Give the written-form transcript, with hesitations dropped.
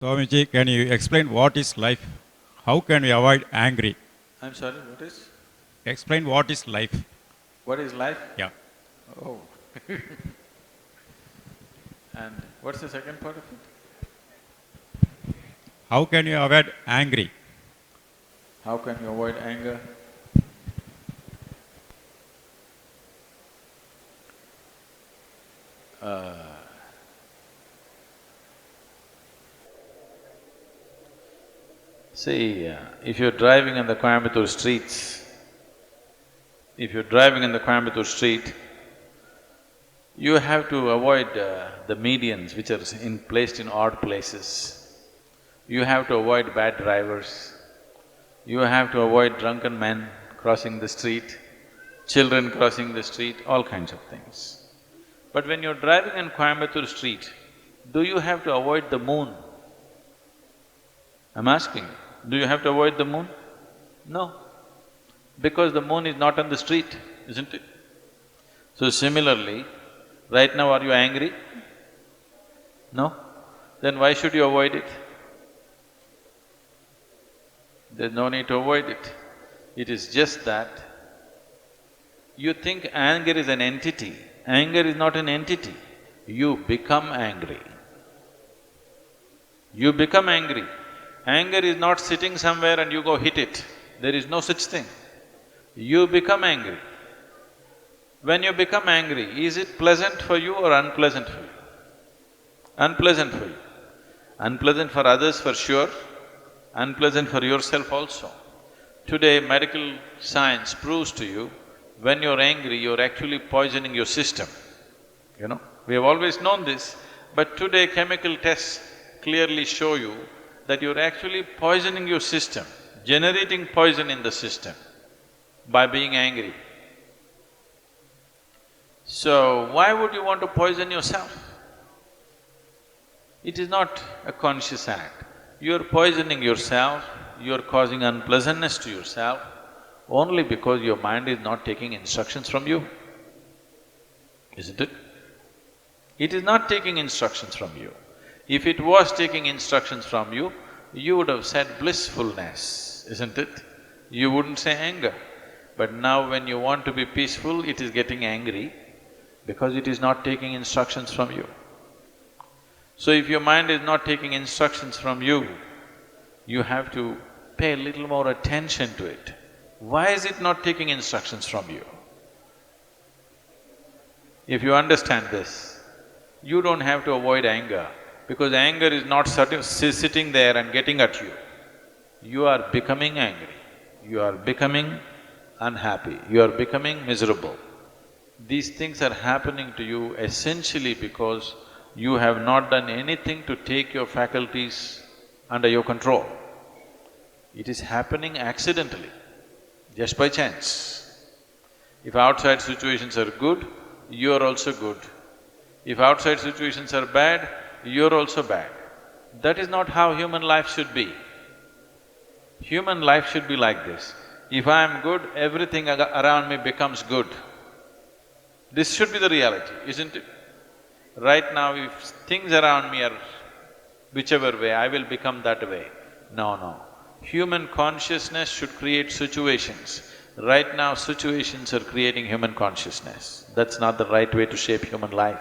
Swamiji, can you explain what is life? How can we avoid angry? I'm sorry, what is? Explain what is life. What is life? Yeah. Oh. And what's the second part of it? How can you avoid angry? How can you avoid anger? See, if you're driving in the Coimbatore streets, if you're driving in the Coimbatore street, you have to avoid the medians which are placed in odd places. You have to avoid bad drivers. You have to avoid drunken men crossing the street, children crossing the street, all kinds of things. But when you're driving in Coimbatore street, do you have to avoid the moon? I'm asking, do you have to avoid the moon? No, because the moon is not on the street, isn't it? So similarly, right now are you angry? No? Then why should you avoid it? There's no need to avoid it. It is just that you think anger is an entity. Anger is not an entity. You become angry. You become angry. Anger is not sitting somewhere and you go hit it. There is no such thing. You become angry. When you become angry, is it pleasant for you or unpleasant for you? Unpleasant for you. Unpleasant for others for sure, unpleasant for yourself also. Today, medical science proves to you, when you're angry, you're actually poisoning your system, you know. We have always known this, but today chemical tests clearly show you that you're actually poisoning your system, generating poison in the system by being angry. So, why would you want to poison yourself? It is not a conscious act. You're poisoning yourself, you're causing unpleasantness to yourself only because your mind is not taking instructions from you, isn't it? It is not taking instructions from you. If it was taking instructions from you, you would have said blissfulness, isn't it? You wouldn't say anger. But now when you want to be peaceful, it is getting angry because it is not taking instructions from you. So if your mind is not taking instructions from you, you have to pay a little more attention to it. Why is it not taking instructions from you? If you understand this, you don't have to avoid anger, because anger is not sitting there and getting at you. You are becoming angry, you are becoming unhappy, you are becoming miserable. These things are happening to you essentially because you have not done anything to take your faculties under your control. It is happening accidentally, just by chance. If outside situations are good, you are also good. If outside situations are bad, you're also bad. That is not how human life should be. Human life should be like this. If I am good, everything around me becomes good. This should be the reality, isn't it? Right now, if things around me are whichever way, I will become that way. No. Human consciousness should create situations. Right now, situations are creating human consciousness. That's not the right way to shape human life.